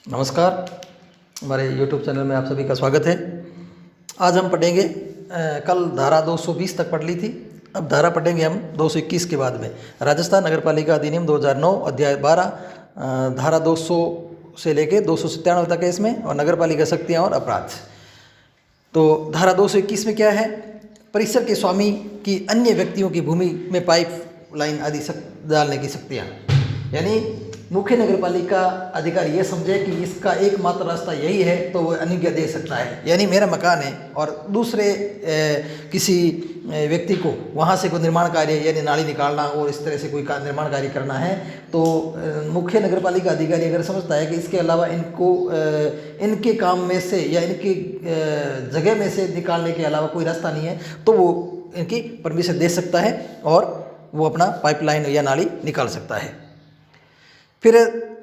नमस्कार, हमारे YouTube channel में आप सभी का स्वागत है। आज हम पढ़ेंगे कल धारा 220 तक पढ़ ली थी। अब धारा पढ़ेंगे हम 221 के बाद में। राजस्थान नगरपालिका अधिनियम 2009 अध्याय 12 धारा 200 से लेके 297 तक है इसमें, और नगरपालिका शक्तियाँ और अपराध। तो धारा 221 में क्या है? परिसर के स्वामी की अन्य व्यक्तियों की भूमि में पाइप लाइन आदि डालने की शक्तियाँ, यानी मुख्य नगरपालिका अधिकारी ये समझे कि इसका एकमात्र रास्ता यही है तो वो अनुज्ञा दे सकता है। यानी मेरा मकान है और दूसरे किसी व्यक्ति को वहाँ से कोई निर्माण कार्य यानी नाली निकालना और इस तरह से कोई निर्माण कार्य करना है, तो मुख्य नगरपालिका अधिकारी अगर समझता है कि इसके अलावा इनको इनके काम में से या इनकी जगह में से निकालने के अलावा कोई रास्ता नहीं है, तो वो इनकी परमिशन दे सकता है और वो अपना पाइपलाइन या नाली निकाल सकता है। फिर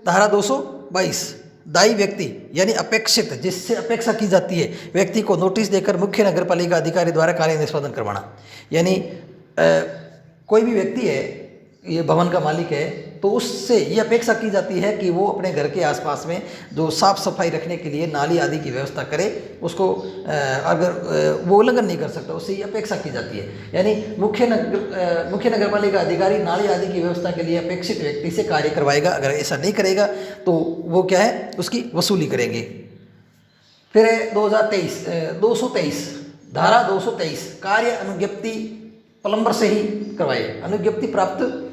धारा 222 दायी व्यक्ति यानी अपेक्षित, जिससे अपेक्षा की जाती है, व्यक्ति को नोटिस देकर मुख्य नगरपालिका अधिकारी द्वारा कार्य निष्पादन करवाना। यानी कोई भी व्यक्ति है, ये भवन का मालिक है, तो उससे ये अपेक्षा की जाती है कि वो अपने घर के आसपास में जो साफ़ सफाई रखने के लिए नाली आदि की व्यवस्था करे। उसको अगर वो उल्लंघन नहीं कर सकता, उससे ये अपेक्षा की जाती है। यानी मुख्य नगरपालिका अधिकारी नाली आदि की व्यवस्था के लिए अपेक्षित व्यक्ति से कार्य करवाएगा। अगर ऐसा नहीं करेगा तो वो क्या है, उसकी वसूली करेंगे। फिर 223 धारा 223 कार्य अनुज्ञप्ति प्लम्बर से ही करवाए। अनुज्ञप्ति प्राप्त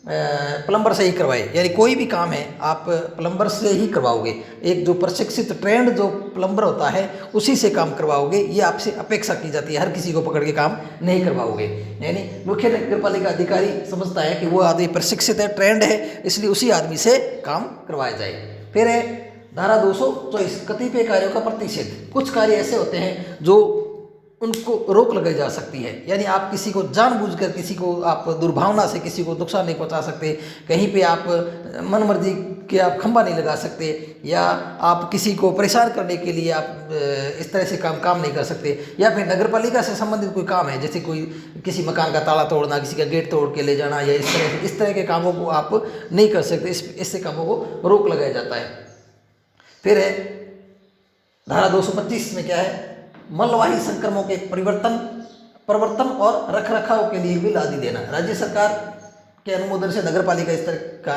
प्लम्बर से ही करवाए, यानी कोई भी काम है आप प्लम्बर से ही करवाओगे। एक जो प्रशिक्षित ट्रेंड जो प्लम्बर होता है उसी से काम करवाओगे, ये आपसे अपेक्षा की जाती है। हर किसी को पकड़ के काम नहीं करवाओगे। यानी मुख्य नगरपालिका अधिकारी समझता है कि वो आदमी प्रशिक्षित है, ट्रेंड है, इसलिए उसी आदमी से काम करवाया जाए। फिर है धारा 224 कतिपय कार्यों का प्रतिषेध। कुछ कार्य ऐसे होते हैं जो उनको रोक लगाई जा सकती है। यानी आप किसी को जानबूझकर, किसी को आप दुर्भावना से किसी को नुकसान नहीं पहुंचा सकते। कहीं पे आप मनमर्जी के आप खंभा नहीं लगा सकते, या आप किसी को परेशान करने के लिए आप इस तरह से काम नहीं कर सकते। या फिर नगरपालिका से संबंधित कोई काम है, जैसे कोई किसी मकान का ताला तोड़ना, किसी का गेट तोड़ के ले जाना, या इस तरह के कामों को आप नहीं कर सकते। इससे कामों को रोक लगाया जाता है। फिर है धारा 225 में क्या है, मलवाही संक्रमणों के प्रवर्तन और रखरखाव के लिए बिल आदि देना। राज्य सरकार के अनुमोदन से नगरपालिका इस तरह का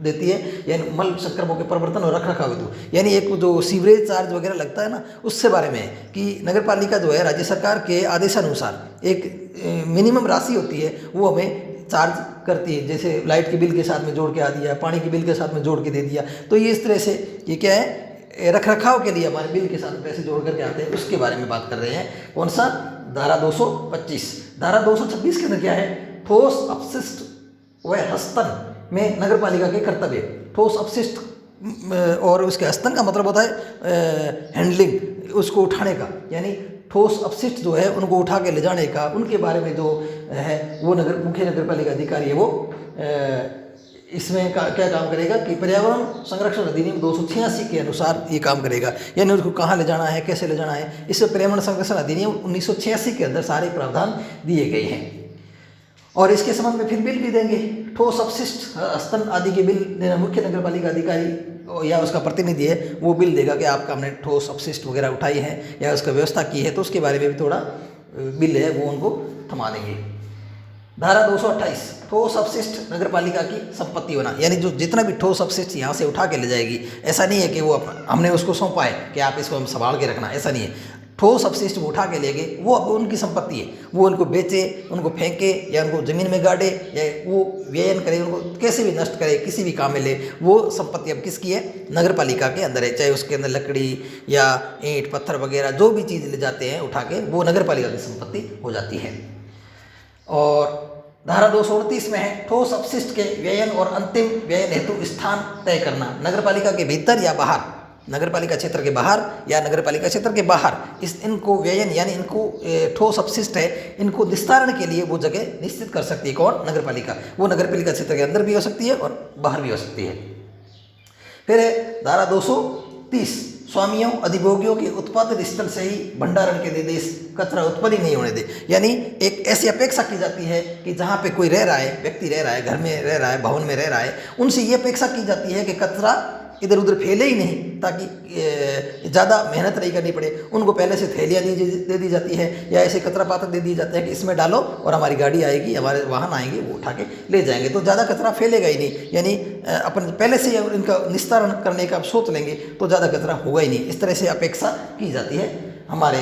देती है, यानी मल संक्रमणों के प्रवर्तन और रखरखाव हेतु। यानी एक जो सीवरेज चार्ज वगैरह लगता है ना, उससे बारे में है कि नगरपालिका जो है राज्य सरकार के आदेशानुसार एक मिनिमम राशि होती है, वो हमें चार्ज करती है। जैसे लाइट के बिल के साथ में जोड़ के आ दिया, पानी के बिल के साथ में जोड़ के दे दिया। तो ये इस तरह से ये क्या है, रखरखाव के लिए हमारे बिल के साथ पैसे जोड़ करके आते हैं, उसके बारे में बात कर रहे हैं। कौन सा? धारा 225। धारा 226 के अंदर क्या है, ठोस अपशिष्ट व हस्तन में नगरपालिका के कर्तव्य। ठोस अपशिष्ट और उसके हस्तन का मतलब होता है हैंडलिंग, उसको उठाने का। यानी ठोस अपशिष्ट जो है उनको उठा के ले जाने का, उनके बारे में जो है वो मुख्य नगरपालिका अधिकारी है वो इसमें क्या काम करेगा कि पर्यावरण संरक्षण अधिनियम 286 के अनुसार ये काम करेगा। यानी उसको कहाँ ले जाना है, कैसे ले जाना है, इससे पर्यावरण संरक्षण अधिनियम 1986 के अंदर सारे प्रावधान दिए गए हैं। और इसके संबंध में फिर बिल भी देंगे। ठोस अपशिष्ट हस्तन आदि के बिल देना मुख्य नगरपालिका अधिकारी या उसका प्रतिनिधि है, वो बिल देगा कि आपका हमने ठोस अपशिष्ट वगैरह उठाई है या उसका व्यवस्था की है, तो उसके बारे में भी थोड़ा बिल है वो उनको थमा देंगे। धारा 228 ठोस अपशिष्ट नगरपालिका की संपत्ति होना। यानी जो जितना भी ठोस अपशिष्ट यहाँ से उठा के ले जाएगी, ऐसा नहीं है कि वो हमने उसको सौंपा है कि आप इसको हम संभाल के रखना, ऐसा नहीं है। ठोस अपशिष्ट वो उठा के ले गए, वो अब उनकी संपत्ति है। वो उनको बेचे, उनको फेंके, या उनको ज़मीन में गाड़े, या वो व्ययन करे, उनको कैसे भी नष्ट करे, किसी भी काम में ले, वो संपत्ति अब किसकी है? नगरपालिका के अंदर है। चाहे उसके अंदर लकड़ी या ईंट पत्थर वगैरह जो भी चीज़ ले जाते हैं उठा के, वो नगरपालिका की संपत्ति हो जाती है। और धारा 238 में है ठोस अपशिष्ट के व्ययन और अंतिम व्ययन हेतु स्थान तय करना। नगरपालिका के भीतर या बाहर, नगरपालिका क्षेत्र के बाहर या नगरपालिका क्षेत्र के बाहर इनको व्ययन यानी इनको ठोस अपशिष्ट है, इनको निस्तारण के लिए वो जगह निश्चित कर सकती है। कौन? नगरपालिका। वो नगरपालिका क्षेत्र के अंदर भी हो सकती है और बाहर भी हो सकती है। फिर है धारा 230 स्वामियों अधिभोगियों के उत्पादन स्थल से ही भंडारण के निर्देश, कचरा उत्पन्न नहीं होने दे। यानी एक ऐसी अपेक्षा की जाती है कि जहाँ पे कोई रह रहा है, व्यक्ति रह रहा है, घर में रह रहा है, भवन में रह रहा है, उनसे ये अपेक्षा की जाती है कि कचरा इधर उधर फैले ही नहीं, ताकि ज़्यादा मेहनत नहीं करनी पड़े। उनको पहले से थैलियाँ दे दी जाती है या ऐसे कचरा पात्र दे दिए जाते हैं कि इसमें डालो और हमारी गाड़ी आएगी, हमारे वाहन आएंगे, वो उठा के ले जाएंगे, तो ज़्यादा कचरा फैलेगा ही नहीं। यानी अपन पहले से इनका निस्तारण करने का आप सोच लेंगे तो ज़्यादा कचरा होगा ही नहीं। इस तरह से अपेक्षा की जाती है हमारे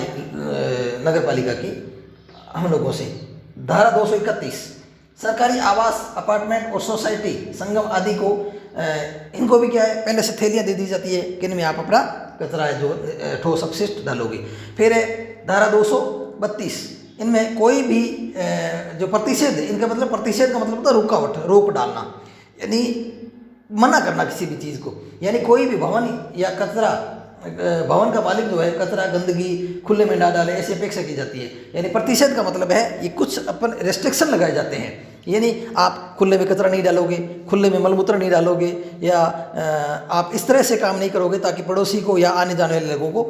नगर पालिका की हम लोगों से। धारा 231 सरकारी आवास, अपार्टमेंट और सोसाइटी, संगम आदि को इनको भी क्या है, पहले से थैलियाँ दे दी जाती है कि इनमें आप अपना कचरा है जो ठोस अपशिष्ट डालोगे। फिर है धारा 232, इनमें कोई भी जो प्रतिषेध, इनका मतलब प्रतिषेध का मतलब होता है रुकावट, रोक डालना, यानी मना करना किसी भी चीज़ को। यानी कोई भी भवन या कचरा, भवन का मालिक जो है कचरा गंदगी खुले में ना डाले, ऐसी अपेक्षा की जाती है। यानी प्रतिषेध का मतलब है ये कुछ अपन रेस्ट्रिक्शन लगाए जाते हैं, यानी आप खुले में कचरा नहीं डालोगे, खुले में मलमूत्र नहीं डालोगे, या आप इस तरह से काम नहीं करोगे ताकि पड़ोसी को या आने जाने वाले लोगों को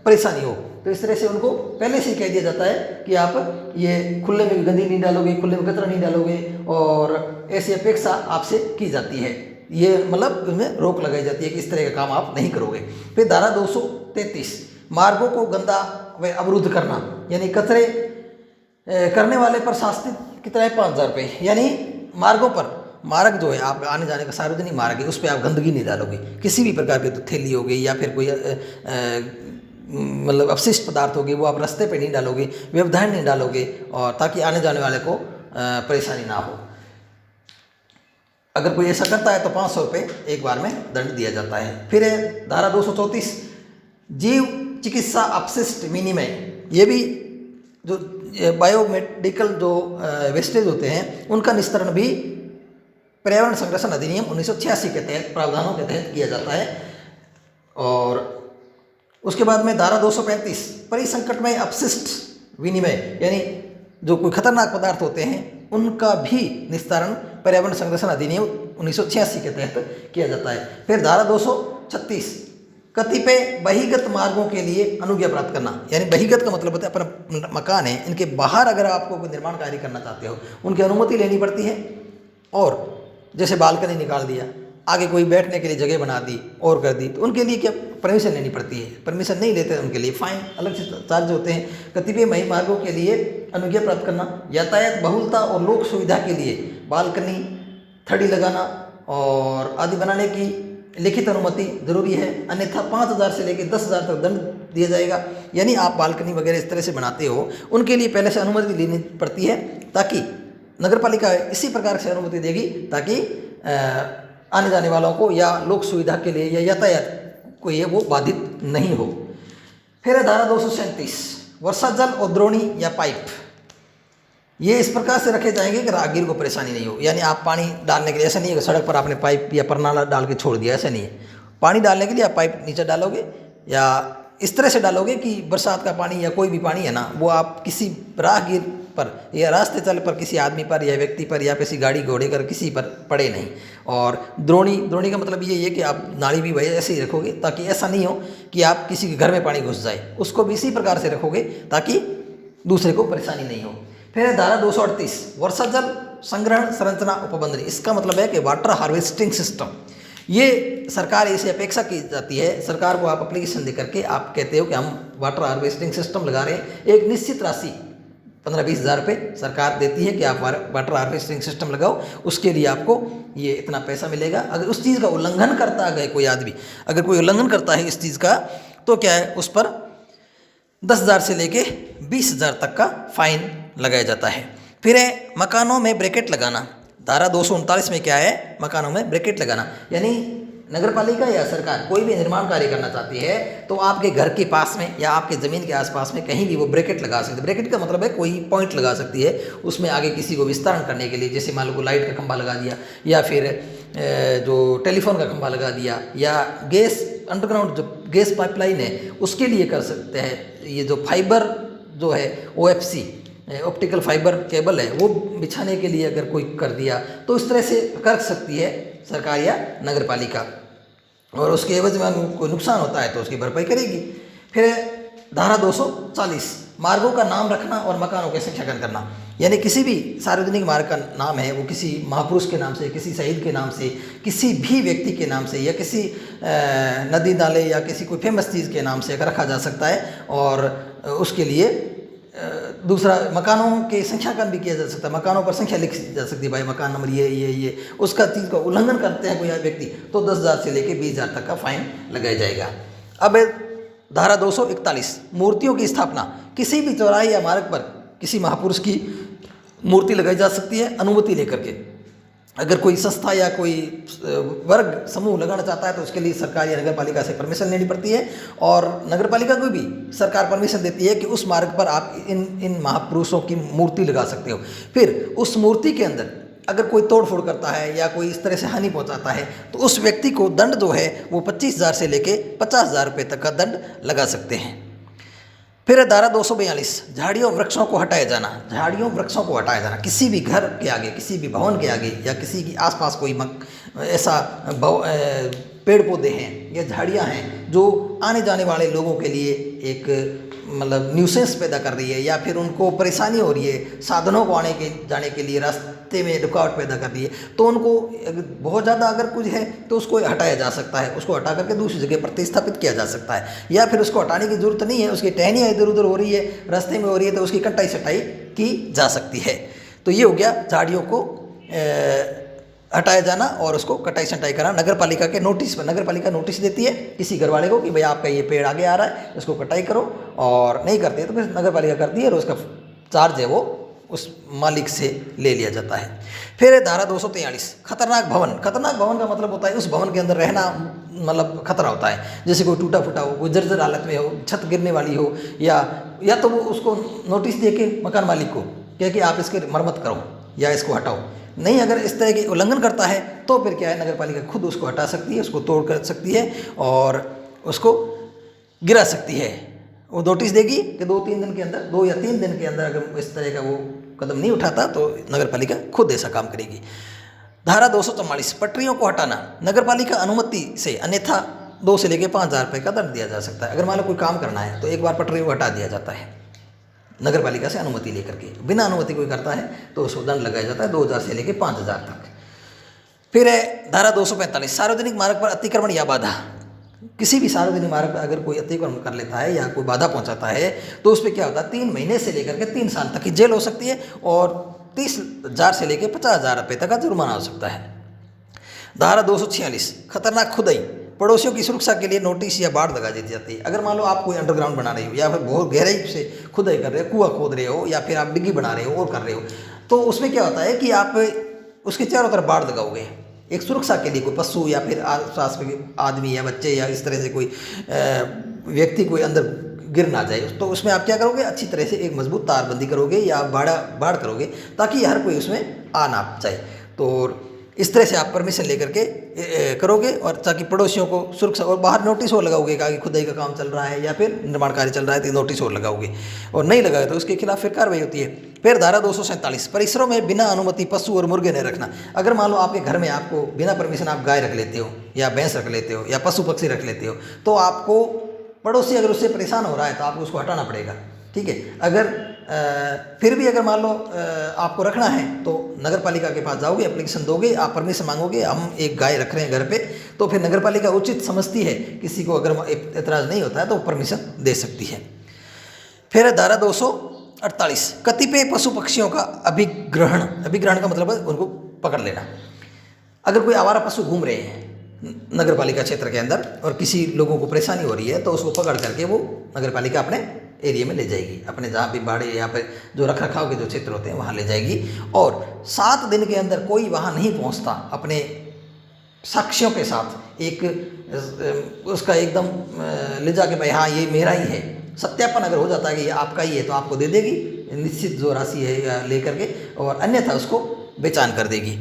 परेशानी हो। तो इस तरह से उनको पहले से ही कह दिया जाता है कि आप ये खुले में गंदगी नहीं डालोगे, खुले में कचरा नहीं डालोगे, और ऐसी अपेक्षा आपसे की जाती है। ये मतलब उनमें रोक लगाई जाती है कि इस तरह का काम आप नहीं करोगे। फिर धारा 233 मार्गों को गंदा व अवरुद्ध करना, यानी कचरे करने वाले पर शास्ति कितना है 5,000 रुपये। यानी मार्गों पर, मार्ग जो है आप आने जाने का सार्वजनिक मार्ग है, उस पर आप गंदगी नहीं डालोगे, किसी भी प्रकार की थैली हो गई या फिर कोई मतलब अपशिष्ट पदार्थ होगी वो आप रास्ते पे नहीं डालोगे, व्यवधान नहीं डालोगे, और ताकि आने जाने वाले को परेशानी ना हो। अगर कोई ऐसा करता है तो 500 रुपये एक बार में दंड दिया जाता है। फिर है धारा 234 जीव चिकित्सा अपशिष्ट विनिमय, ये भी जो बायोमेडिकल जो वेस्टेज होते हैं उनका निस्तारण भी पर्यावरण संरक्षण अधिनियम 1986 के तहत प्रावधानों के तहत किया जाता है। और उसके बाद में धारा 235 परिसंकटमय अपशिष्ट विनिमय, यानी जो कोई खतरनाक पदार्थ होते हैं उनका भी निस्तारण पर्यावरण संरक्षण अधिनियम 1986 के तहत किया जाता है। फिर धारा 236 कतिपय बहिगत मार्गों के लिए अनुज्ञा प्राप्त करना, यानी बहिगत का मतलब होता है अपना मकान है, इनके बाहर अगर आपको कोई निर्माण कार्य करना चाहते हो उनकी अनुमति लेनी पड़ती है। और जैसे बालकनी निकाल दिया, आगे कोई बैठने के लिए जगह बना दी और कर दी, तो उनके लिए क्या परमिशन लेनी पड़ती है। परमिशन नहीं लेते उनके लिए फाइन अलग से चार्ज होते हैं। कतिपय मई मार्गों के लिए अनुज्ञा प्राप्त करना, यातायात बहुलता और लोक सुविधा के लिए बालकनी, थड़ी लगाना और आदि बनाने की लिखित अनुमति जरूरी है, अन्यथा 5,000 से लेकर 10,000 तक दंड दिया जाएगा। यानी आप बालकनी वगैरह इस तरह से बनाते हो, उनके लिए पहले से अनुमति लेनी पड़ती है, ताकि नगर पालिका इसी प्रकार से अनुमति देगी ताकि आने जाने वालों को या लोक सुविधा के लिए या यातायात को ये वो बाधित नहीं हो। फिर है धारा 237 वर्षा जल और द्रोणी या पाइप, ये इस प्रकार से रखे जाएंगे कि राहगीर को परेशानी नहीं हो। यानी आप पानी डालने के लिए, ऐसा नहीं है कि सड़क पर आपने पाइप या परनाला डाल के छोड़ दिया, ऐसा नहीं है। पानी डालने के लिए आप पाइप नीचे डालोगे या इस तरह से डालोगे कि बरसात का पानी या कोई भी पानी है ना, वो आप किसी राहगीर पर या रास्ते चल पर किसी आदमी पर या व्यक्ति पर या किसी गाड़ी घोड़े कर किसी पर पड़े नहीं। और द्रोणी का मतलब ये है कि आप नाली भी वही ऐसे ही रखोगे ताकि ऐसा नहीं हो कि आप किसी के घर में पानी घुस जाए, उसको भी इसी प्रकार से रखोगे ताकि दूसरे को परेशानी नहीं हो। फिर है धारा 238 वर्षा जल संग्रहण संरचना उपबंधनी, इसका मतलब है कि वाटर हार्वेस्टिंग सिस्टम। ये सरकार इसे अपेक्षा की जाती है, सरकार को आप एप्लीकेशन दे करके आप कहते हो कि हम वाटर हार्वेस्टिंग सिस्टम लगा रहे हैं, एक निश्चित राशि 15-20 हज़ार रुपये सरकार देती है कि आप वाटर हार्वेस्टिंग सिस्टम लगाओ, उसके लिए आपको ये इतना पैसा मिलेगा। अगर उस चीज़ का उल्लंघन करता है कोई आदमी, अगर कोई उल्लंघन करता है इस चीज़ का, तो क्या है उस पर 10,000 से लेके 20,000 तक का फाइन लगाया जाता है। फिर है मकानों में ब्रैकेट लगाना, धारा 239 में क्या है, मकानों में ब्रैकेट लगाना, यानी नगर पालिका या सरकार कोई भी निर्माण कार्य करना चाहती है तो आपके घर के पास में या आपके ज़मीन के आसपास में कहीं भी वो ब्रैकेट लगा सकते हैं। ब्रैकेट का मतलब है कोई पॉइंट लगा सकती है, उसमें आगे किसी को विस्तारण करने के लिए, जैसे मान लो लाइट का खंभा लगा दिया या फिर जो टेलीफोन का खंभा लगा दिया या गैस अंडरग्राउंड जो गैस पाइपलाइन है उसके लिए कर सकते हैं। ये जो फाइबर जो है OFC ऑप्टिकल फाइबर केबल है वो बिछाने के लिए अगर कोई कर दिया तो इस तरह से कर सकती है सरकार या नगर पालिका, और उसके एवज में कोई नुकसान होता है तो उसकी भरपाई करेगी। फिर धारा 240 मार्गों का नाम रखना और मकानों के संख्याकन करना, यानी किसी भी सार्वजनिक मार्ग का नाम है वो किसी महापुरुष के नाम से, किसी शहीद के नाम से, किसी भी व्यक्ति के नाम से, या किसी नदी नाले या किसी कोई फेमस चीज़ के नाम से रखा जा सकता है। और उसके लिए दूसरा, मकानों के संख्याकन भी किया जा सकता है, मकानों पर संख्या लिखी जा सकती है, भाई मकान नंबर ये उसका चीज़ का उल्लंघन करते हैं कोई व्यक्ति तो 10,000 से लेकर 20,000 तक का फाइन लगाया जाएगा। अब धारा 241 मूर्तियों की स्थापना, किसी भी चौराहे या मार्ग पर किसी महापुरुष की मूर्ति लगाई जा सकती है अनुमति लेकर के। अगर कोई संस्था या कोई वर्ग समूह लगाना चाहता है तो उसके लिए सरकार या नगर पालिका से परमिशन लेनी पड़ती है, और नगर पालिका को भी सरकार परमिशन देती है कि उस मार्ग पर आप इन महापुरुषों की मूर्ति लगा सकते हो। फिर उस मूर्ति के अंदर अगर कोई तोड़फोड़ करता है या कोई इस तरह से हानि पहुंचाता है तो उस व्यक्ति को दंड जो है वो 25,000 से लेके 50,000 रुपये तक का दंड लगा सकते हैं। फिर धारा 242 झाड़ियों वृक्षों को हटाया जाना। झाड़ियों वृक्षों को हटाया जाना, किसी भी घर के आगे, किसी भी भवन के आगे या किसी की आसपास कोई ऐसा पेड़ पौधे हैं या झाड़ियां हैं जो आने जाने वाले लोगों के लिए एक मतलब न्यूसेंस पैदा कर रही है या फिर उनको परेशानी हो रही है, साधनों को आने के जाने के लिए रास्ते में रुकावट पैदा कर रही है, तो उनको बहुत ज़्यादा अगर कुछ है तो उसको हटाया जा सकता है, उसको हटा करके दूसरी जगह प्रतिस्थापित किया जा सकता है। या फिर उसको हटाने की जरूरत नहीं है, उसकी टहनियाँ इधर उधर हो रही है, रास्ते में हो रही है, तो उसकी कटाई छटाई की जा सकती है। तो ये हो गया झाड़ियों को हटाया जाना और उसको कटाई छटाई कराना नगर पालिका के नोटिस पर। नगर पालिका नोटिस देती है किसी घर वाले को कि भाई आपका ये पेड़ आगे आ रहा है, उसको कटाई करो, और नहीं करते तो फिर नगर पालिका करती है और उसका चार्ज है वो उस मालिक से ले लिया जाता है। फिर धारा 243 खतरनाक भवन। खतरनाक भवन का मतलब होता है उस भवन के अंदर रहना मतलब खतरा होता है, जैसे कोई टूटा फूटा हो, कोई जर्जर हालत में हो, छत गिरने वाली हो, या तो वो उसको नोटिस दे के मकान मालिक को कहे कि आप इसकी मरम्मत करो या इसको हटाओ। नहीं, अगर इस तरह के उल्लंघन करता है तो फिर क्या है, नगर पालिका खुद उसको हटा सकती है, उसको तोड़ कर सकती है और उसको गिरा सकती है। वो नोटिस देगी कि 2-3 दिन के अंदर, 2 या 3 दिन के अंदर अगर इस तरह का वो कदम नहीं उठाता तो नगर पालिका खुद ऐसा काम करेगी। धारा 244 पटरियों को हटाना। नगर पालिका अनुमति से अन्यथा 2 से लेकर 5,000 रुपये का दंड दिया जा सकता है। अगर मान लो कोई काम करना है तो एक बार पटरी को हटा दिया जाता है नगर पालिका से अनुमति लेकर के। बिना अनुमति कोई करता है तो उसको दंड लगाया जाता है 2,000 से लेकर 5,000 तक। फिर है धारा 245 सार्वजनिक मार्ग पर अतिक्रमण या बाधा। किसी भी सार्वजनिक मार्ग पर अगर कोई अतिक्रमण कर लेता है या कोई बाधा पहुंचाता है तो उस पर क्या होता है, 3 महीने से लेकर के 3 साल तक की जेल हो सकती है और 30,000 से लेकर 50,000 रुपये तक का जुर्माना हो सकता है। धारा 246 खतरनाक खुदाई। पड़ोसियों की सुरक्षा के लिए नोटिस या बाड़ लगा दी जाती है। अगर मान लो आप कोई अंडरग्राउंड बना रहे हो या फिर बहुत गहराई से खुदाई कर रहे हो, कुआं खोद रहे हो या फिर आप डिग्गी बना रहे हो और कर रहे हो, तो उसमें क्या होता है कि आप उसके चारों तरफ बाड़ लगाओगे एक सुरक्षा के लिए। कोई पशु या फिर आसपास के आदमी या बच्चे या इस तरह से कोई व्यक्ति कोई अंदर गिर ना जाए, तो उसमें आप क्या करोगे, अच्छी तरह से एक मजबूत तारबंदी करोगे या बाड़ करोगे ताकि हर कोई उसमें आ ना जाए। तो इस तरह से आप परमिशन लेकर के करोगे और ताकि पड़ोसियों को सुरक्षा, और बाहर नोटिस और लगाओगे कि खुदाई का काम चल रहा है या फिर निर्माण कार्य चल रहा है तो नोटिस और लगाओगे, और नहीं लगाए तो उसके खिलाफ फिर कार्रवाई होती है। फिर धारा 247 परिसरों में बिना अनुमति पशु और मुर्गे नहीं रखना। अगर मान लो आपके घर में आपको बिना परमिशन आप गाय रख लेते हो या भैंस रख लेते हो या पशु पक्षी रख लेते हो तो आपको पड़ोसी अगर उससे परेशान हो रहा है तो आपको उसको हटाना पड़ेगा, ठीक है। अगर फिर भी अगर मान लो आपको रखना है तो नगर पालिका के पास जाओगे, एप्लीकेशन दोगे, आप परमिशन मांगोगे, हम एक गाय रख रहे हैं घर पे, तो फिर नगर पालिका उचित समझती है, किसी को अगर एतराज़ नहीं होता है तो परमिशन दे सकती है। फिर धारा 248 कतिपय पशु पक्षियों का अभिग्रहण का मतलब है उनको पकड़ लेना। अगर कोई आवारा पशु घूम रहे हैं नगर पालिका क्षेत्र के अंदर और किसी लोगों को परेशानी हो रही है तो उसको पकड़ करके वो नगर पालिका अपने एरिया में ले जाएगी, अपने जहाँ भी बाड़े या फिर जो रख रखाव के जो क्षेत्र होते हैं वहाँ ले जाएगी, और 7 दिन के अंदर कोई वहाँ नहीं पहुँचता अपने साक्ष्यों के साथ एक उसका एकदम ले जाके भाई हाँ ये मेरा ही है, सत्यापन अगर हो जाता है कि ये आपका ही है तो आपको दे देगी निश्चित जो राशि है ले करके, और अन्यथा उसको बेचान कर देगी।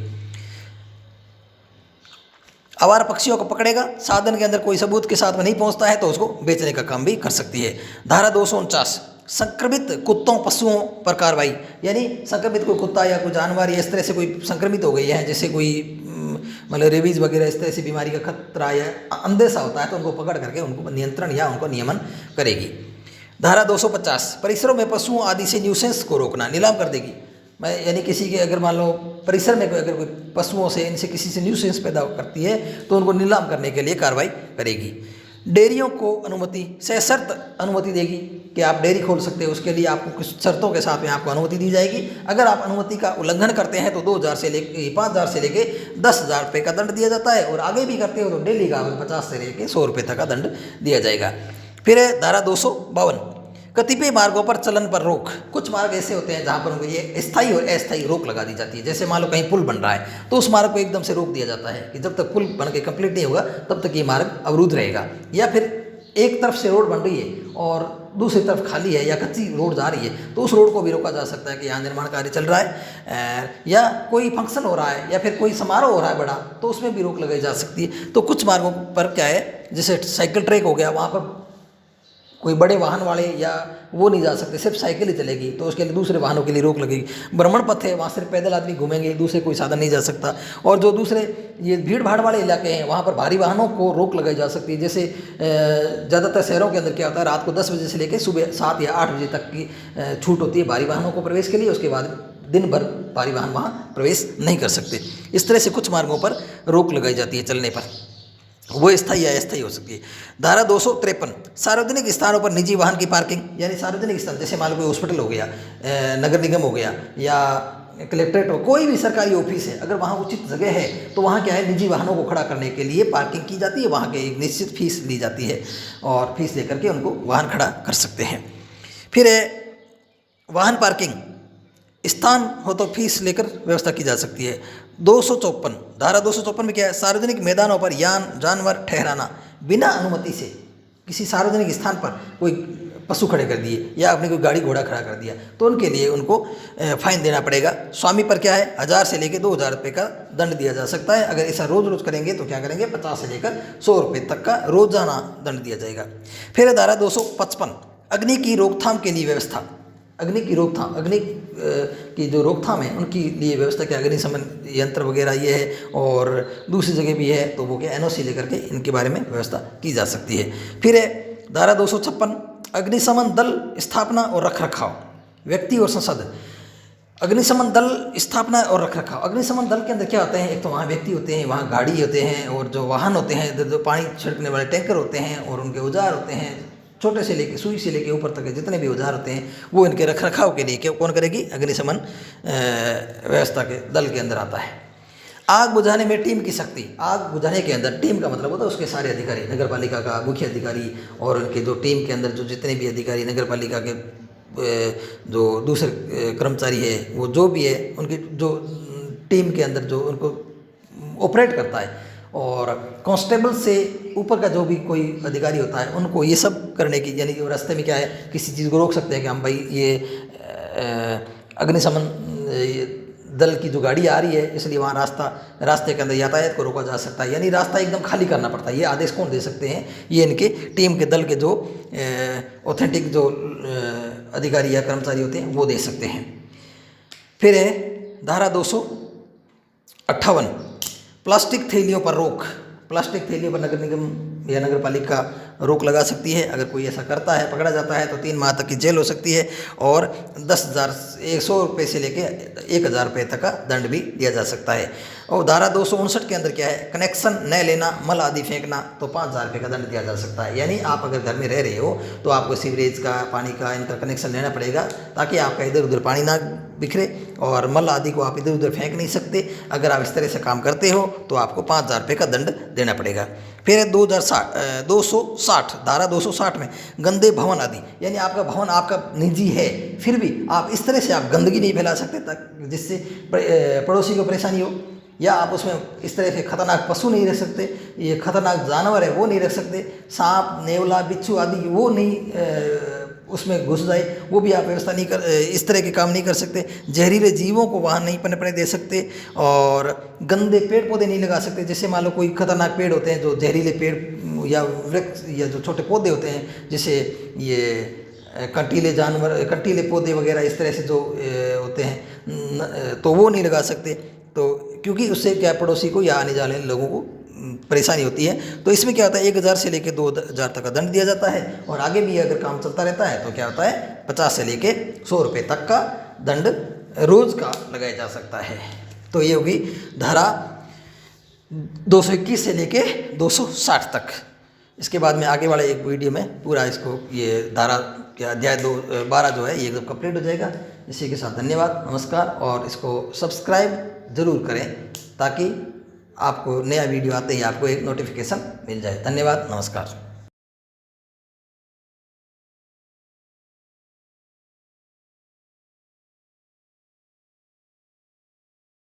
आवारा पक्षियों को पकड़ेगा, 7 दिन के अंदर कोई सबूत के साथ में नहीं पहुंचता है तो उसको बेचने का काम भी कर सकती है। धारा 249 संक्रमित कुत्तों पशुओं पर कार्रवाई। यानी संक्रमित कोई कुत्ता या कोई जानवर या इस तरह से कोई संक्रमित हो गई है, जैसे कोई मतलब रेबीज वगैरह इस तरह से बीमारी का खतरा या अंदेशा होता है तो उनको पकड़ करके उनको नियंत्रण या उनको नियमन करेगी। धारा 250 परिसरों में पशुओं आदि से न्यूसेंस को रोकना, नीलाम कर देगी। मैं यानी किसी के अगर मान लो परिसर में अगर कोई पशुओं से इनसे किसी से न्यूसेंस पैदा करती है तो उनको नीलाम करने के लिए कार्रवाई करेगी। डेयरियों को अनुमति सशर्त अनुमति देगी कि आप डेयरी खोल सकते हो, उसके लिए आपको कुछ शर्तों के साथ में आपको अनुमति दी जाएगी। अगर आप अनुमति का उल्लंघन करते हैं तो 2000 से लेके 5000 से लेके 10,000 रुपये का दंड दिया जाता है, और आगे भी करते हो तो डेली का 50 से लेके 100 रुपये तक का दंड दिया जाएगा। फिर है धारा 252, कतिपय मार्गों पर चलन पर रोक। कुछ मार्ग ऐसे होते हैं जहाँ पर उनको ये स्थायी और अस्थायी रोक लगा दी जाती है। जैसे मान लो कहीं पुल बन रहा है तो उस मार्ग को एकदम से रोक दिया जाता है कि जब तक पुल बन के कंप्लीट नहीं होगा तब तक ये मार्ग अवरुद्ध रहेगा। या फिर एक तरफ से रोड बन रही है और दूसरी तरफ खाली है या कच्ची रोड जा रही है तो उस रोड को भी रोका जा सकता है कि यहाँ निर्माण कार्य चल रहा है, या कोई फंक्शन हो रहा है या फिर कोई समारोह हो रहा है बड़ा तो उसमें भी रोक लगाई जा सकती है। तो कुछ मार्गों पर क्या है, जैसे साइकिल ट्रैक हो गया, वहाँ पर कोई बड़े वाहन वाले या वो नहीं जा सकते, सिर्फ साइकिल ही चलेगी तो उसके लिए दूसरे वाहनों के लिए रोक लगेगी। भ्रमण पथ है, वहाँ सिर्फ पैदल आदमी घूमेंगे, दूसरे कोई साधन नहीं जा सकता। और जो दूसरे ये भीड़ भाड़ वाले इलाके हैं वहाँ पर भारी वाहनों को रोक लगाई जा सकती है। जैसे ज़्यादातर शहरों के अंदर क्या होता है, रात को 10 बजे से लेकर सुबह 7 या 8 बजे तक की छूट होती है भारी वाहनों को प्रवेश के लिए, उसके बाद दिन भर भारी वाहन वहाँ प्रवेश नहीं कर सकते। इस तरह से कुछ मार्गों पर रोक लगाई जाती है चलने पर, वो स्थायी या अस्थायी हो सकती है। धारा 253, सार्वजनिक स्थानों पर निजी वाहन की पार्किंग। यानी सार्वजनिक स्थान जैसे मान लो कोई हॉस्पिटल हो गया, नगर निगम हो गया या कलेक्ट्रेट हो, कोई भी सरकारी ऑफिस है, अगर वहाँ उचित जगह है तो वहाँ क्या है, निजी वाहनों को खड़ा करने के लिए पार्किंग की जाती है। वहाँ के एक निश्चित फीस ली जाती है और फीस लेकर के उनको वाहन खड़ा कर सकते हैं। फिर है वाहन पार्किंग, स्थान हो तो फीस लेकर व्यवस्था की जा सकती है। 254, धारा 254 में क्या है, सार्वजनिक मैदानों पर यान जानवर ठहराना बिना अनुमति से। किसी सार्वजनिक स्थान पर कोई पशु खड़े कर दिए या आपने कोई गाड़ी घोड़ा खड़ा कर दिया तो उनके लिए उनको फाइन देना पड़ेगा। स्वामी पर क्या है, 1000 से लेकर 2000 रुपये का दंड दिया जा सकता है। अगर ऐसा रोज रोज करेंगे तो क्या करेंगे, 50 से लेकर 100 रुपये तक का रोजाना दंड दिया जाएगा। फिर धारा 255, अग्नि की रोकथाम के लिए व्यवस्था। अग्नि की रोकथाम, अग्नि की जो रोकथाम है उनकी लिए व्यवस्था क्या, अग्निशमन यंत्र वगैरह ये है, और दूसरी जगह भी है तो वो क्या NOC लेकर के इनके बारे में व्यवस्था की जा सकती है। फिर है धारा 256, अग्निशमन दल स्थापना और रखरखाव। व्यक्ति और संसाधन, अग्निशमन दल स्थापना और रखरखाव। अग्निशमन दल के अंदर क्या होते हैं, एक तो वहाँ व्यक्ति होते हैं, वहाँ गाड़ी होते हैं, और जो वाहन होते हैं, जो पानी छिड़कने वाले टैंकर होते हैं, और उनके औजार होते हैं, छोटे से लेके सुई से लेके ऊपर तक के जितने भी औजार होते हैं वो इनके रखरखाव के लिए कौन करेगी, अग्निशमन व्यवस्था के दल के अंदर आता है। आग बुझाने में टीम की शक्ति। आग बुझाने के अंदर टीम का मतलब होता है उसके सारे अधिकारी, नगर पालिका का मुख्य अधिकारी और उनके जो टीम के अंदर जो जितने भी अधिकारी, नगर पालिका के जो दूसरे कर्मचारी है, वो जो भी है उनकी जो टीम के अंदर जो उनको ऑपरेट करता है, और कांस्टेबल से ऊपर का जो भी कोई अधिकारी होता है उनको ये सब करने की, यानी रास्ते में क्या है किसी चीज़ को रोक सकते हैं कि हम भाई ये अग्निशमन दल की जो गाड़ी आ रही है इसलिए वहाँ रास्ते के अंदर यातायात को रोका जा सकता है, यानी रास्ता एकदम खाली करना पड़ता है। ये आदेश कौन दे सकते हैं, ये इनके टीम के दल के जो ऑथेंटिक जो अधिकारी या कर्मचारी होते हैं वो दे सकते हैं। फिर है धारा 258, प्लास्टिक थैलियों पर रोक। प्लास्टिक थैलियों पर नगर निगम या नगर पालिका रोक लगा सकती है। अगर कोई ऐसा करता है, पकड़ा जाता है तो 3 माह तक की जेल हो सकती है और 100 रुपये से लेके 1000 रुपये तक का दंड भी दिया जा सकता है। और धारा 259 के अंदर क्या है, कनेक्शन न लेना, मल आदि फेंकना तो 5000 रुपये का दंड दिया जा सकता है। यानी आप अगर घर में रह रहे हो तो आपको सीवरेज का, पानी का, इनका कनेक्शन लेना पड़ेगा ताकि आपका इधर उधर पानी ना बिखरे, और मल आदि को आप इधर उधर फेंक नहीं सकते। अगर आप इस तरह से काम करते हो तो आपको 5000 रुपये का दंड देना पड़ेगा। फिर 260 धारा 260 में गंदे भवन आदि, यानी आपका भवन आपका निजी है फिर भी आप इस तरह से आप गंदगी नहीं फैला सकते ताकि जिससे पड़ोसी को परेशानी हो, या आप उसमें इस तरह से खतरनाक पशु नहीं रख सकते, ये खतरनाक जानवर है वो नहीं रख सकते, सांप, नेवला, बिच्छू आदि वो नहीं उसमें घुस जाए, वो भी आप व्यवस्था नहीं इस तरह के काम नहीं कर सकते। जहरीले जीवों को वहाँ नहीं पनपने दे सकते, और गंदे पेड़ पौधे नहीं लगा सकते। जैसे मान लो कोई खतरनाक पेड़ होते हैं जो जहरीले पेड़ या वृक्ष या जो छोटे पौधे होते हैं, जैसे ये कंटीले जानवर, कंटीले पौधे वगैरह इस तरह से जो होते हैं तो वो नहीं लगा सकते, तो क्योंकि उससे क्या पड़ोसी को या आने जाने लोगों को परेशानी होती है। तो इसमें क्या होता है, 1000 से लेकर 2000 तक का दंड दिया जाता है, और आगे भी अगर काम चलता रहता है तो क्या होता है 50 से लेकर 100 रुपये तक का दंड रोज़ का लगाया जा सकता है। तो ये होगी धारा 221 से लेके 260 तक। इसके बाद में आगे वाले एक वीडियो में पूरा इसको ये धारा के अध्याय 12 जो है ये एकदम कंप्लीट हो जाएगा। इसी के साथ धन्यवाद, नमस्कार, और इसको सब्सक्राइब ज़रूर करें ताकि आपको नया वीडियो आते ही आपको एक नोटिफिकेशन मिल जाए। धन्यवाद, नमस्कार।